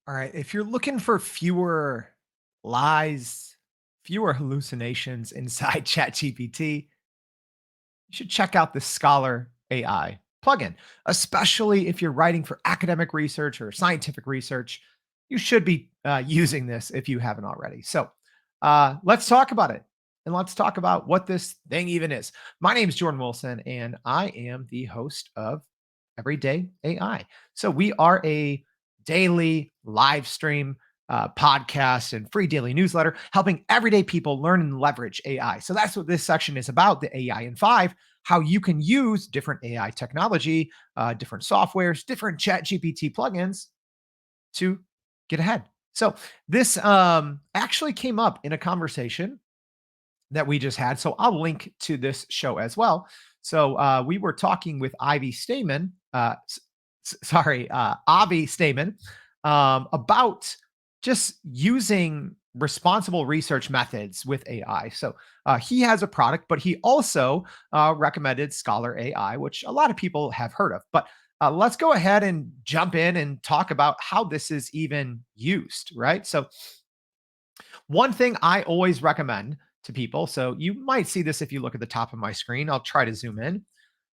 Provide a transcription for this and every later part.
All right. If you're looking for fewer lies, fewer hallucinations inside ChatGPT, you should check out the Scholar AI plugin, especially if you're writing for academic research or scientific research. You should be using this if you haven't already. So let's talk about it. And let's talk about what this thing even is. My name is Jordan Wilson, and I am the host of Everyday AI. So we are a daily live stream podcast and free daily newsletter helping everyday people learn and leverage AI. So that's what this section is about, the AI in 5, how you can use different AI technology, different softwares, different chat GPT plugins to get ahead. So this actually came up in a conversation that we just had. So I'll link to this show as well. So we were talking with Avi Stamen, about just using responsible research methods with AI. So he has a product, but he also recommended Scholar AI, which a lot of people have heard of. But let's go ahead and jump in and talk about how this is even used, right? So one thing I always recommend to people, so you might see this if you look at the top of my screen. I'll try to zoom in,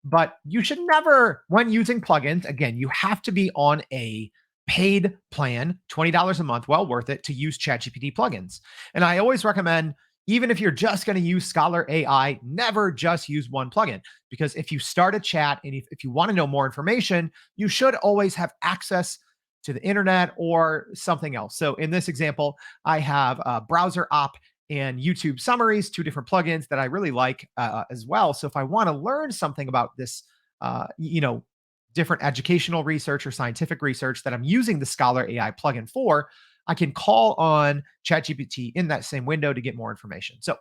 but you should never, when using plugins, again, you have to be on a paid plan, $20 a month, well worth it to use ChatGPT plugins. And I always recommend, even if you're just going to use Scholar AI, never just use one plugin. Because if you start a chat and if you want to know more information, you should always have access to the internet or something else. So in this example, I have a browser op and YouTube summaries, two different plugins that I really like as well. So if I want to learn something about this, uh, you know, different educational research or scientific research that I'm using the Scholar AI plugin for, I can call on ChatGPT in that same window to get more information. So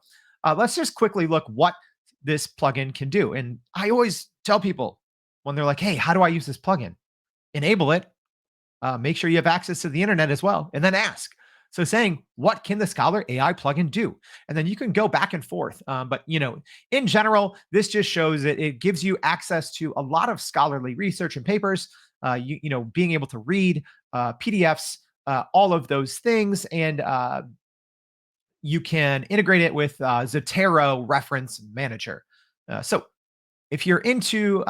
let's just quickly look what this plugin can do. And I always tell people when they're like, "Hey, how do I use this plugin?" Enable it, make sure you have access to the internet as well, and then ask. So saying, what can the Scholar AI plugin do? And then you can go back and forth. But in general, this just shows that it gives you access to a lot of scholarly research and papers, being able to read PDFs, all of those things. And you can integrate it with Zotero Reference Manager. So if you're into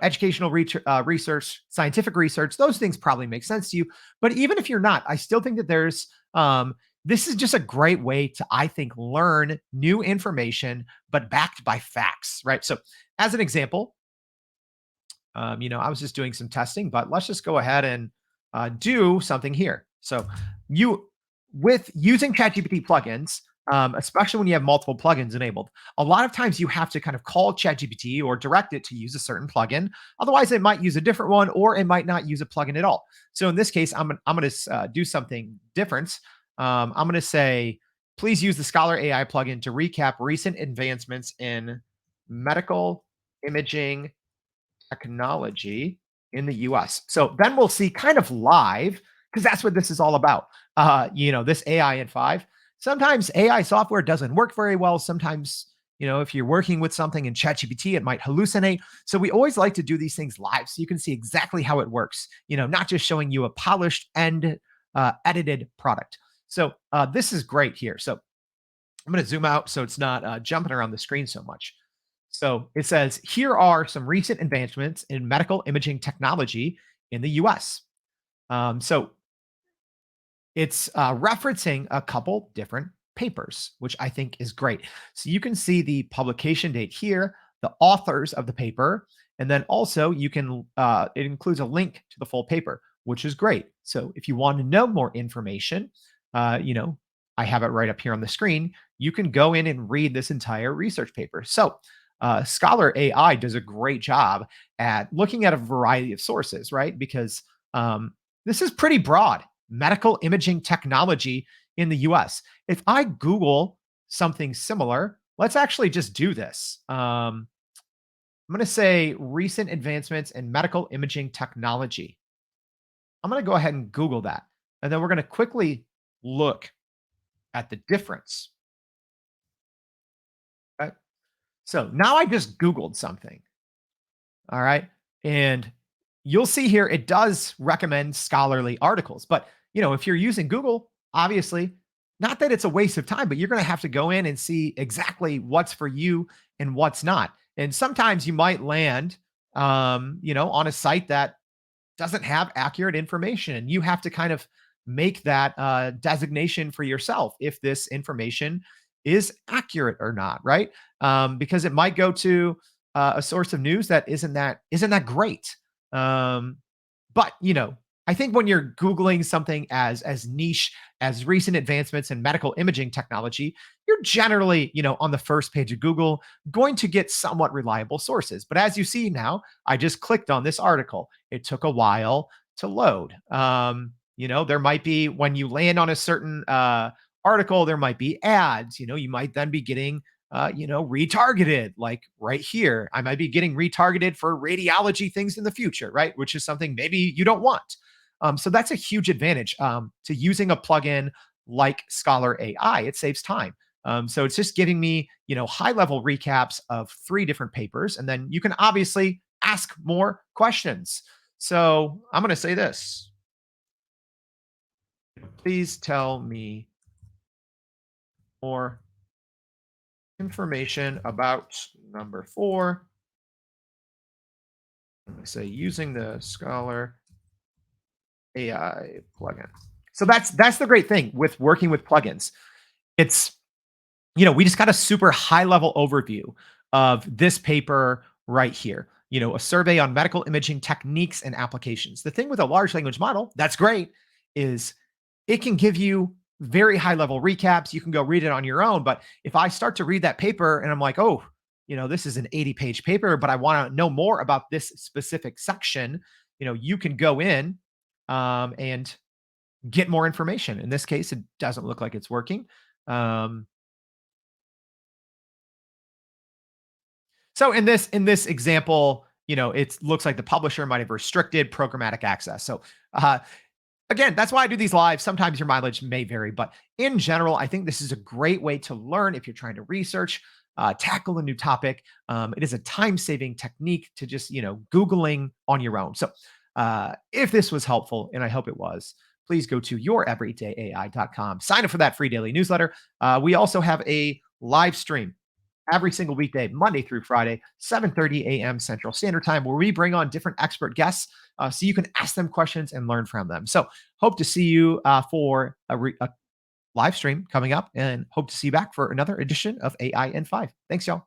educational research, scientific research, those things probably make sense to you. But even if you're not, I still think that there's this is just a great way to, I think, learn new information, but backed by facts, right? So as an example, I was just doing some testing, but let's just go ahead and do something here. So you, with using ChatGPT plugins, especially when you have multiple plugins enabled, a lot of times you have to kind of call ChatGPT or direct it to use a certain plugin. Otherwise, it might use a different one, or it might not use a plugin at all. So in this case, I'm going to do something different. I'm going to say, please use the Scholar AI plugin to recap recent advancements in medical imaging technology in the US. So then we'll see kind of live, because that's what this is all about. This AI in 5. Sometimes AI software doesn't work very well. Sometimes, if you're working with something in ChatGPT, it might hallucinate. So we always like to do these things live so you can see exactly how it works, not just showing you a polished and edited product. So this is great here. So I'm going to zoom out so it's not jumping around the screen so much. So it says, here are some recent advancements in medical imaging technology in the US. So it's referencing a couple different papers, which I think is great. So you can see the publication date here, the authors of the paper, and then also it includes a link to the full paper, which is great. So if you want to know more information, I have it right up here on the screen. You can go in and read this entire research paper. So Scholar AI does a great job at looking at a variety of sources, right? Because this is pretty broad. Medical imaging technology in the US. If I Google something similar, let's actually just do this. I'm going to say recent advancements in medical imaging technology. I'm going to go ahead and Google that. And then we're going to quickly look at the difference. Okay. So now I just Googled something. All right. And you'll see here, it does recommend scholarly articles, but if you're using Google, obviously, not that it's a waste of time, but you're going to have to go in and see exactly what's for you and what's not. And sometimes you might land, on a site that doesn't have accurate information. And you have to kind of make that designation for yourself if this information is accurate or not, right? Because it might go to a source of news that isn't that great. Um, but I think when you're googling something as niche as recent advancements in medical imaging technology, you're generally on the first page of Google going to get somewhat reliable sources. But as you see now, I just clicked on this article. It took a while to load. There might be, when you land on a certain article, there might be ads. You might then be getting retargeted, like right here. I might be getting retargeted for radiology things in the future, right? Which is something maybe you don't want. So that's a huge advantage to using a plugin like Scholar AI. It saves time. So it's just giving me, high level recaps of 3 different papers. And then you can obviously ask more questions. So I'm going to say this. Please tell me more information about number 4. I'm going to say using the Scholar AI plugin. So that's the great thing with working with plugins. It's we just got a super high level overview of this paper right here. A survey on medical imaging techniques and applications. The thing with a large language model that's great is it can give you very high level recaps. You can go read it on your own. But if I start to read that paper and I'm like, oh, this is an 80-page paper, but I want to know more about this specific section, you can go in and get more information. In this case, it doesn't look like it's working. Um, So in this example, it looks like the publisher might have restricted programmatic access. So again, that's why I do these live. Sometimes your mileage may vary, but in general, I think this is a great way to learn if you're trying to research, tackle a new topic. It is a time-saving technique to just Googling on your own. So if this was helpful, and I hope it was, please go to youreverydayai.com. Sign up for that free daily newsletter. We also have a live stream every single weekday, Monday through Friday, 7:30 a.m. Central Standard Time, where we bring on different expert guests so you can ask them questions and learn from them. So hope to see you for a live stream coming up, and hope to see you back for another edition of AI in 5. Thanks, y'all.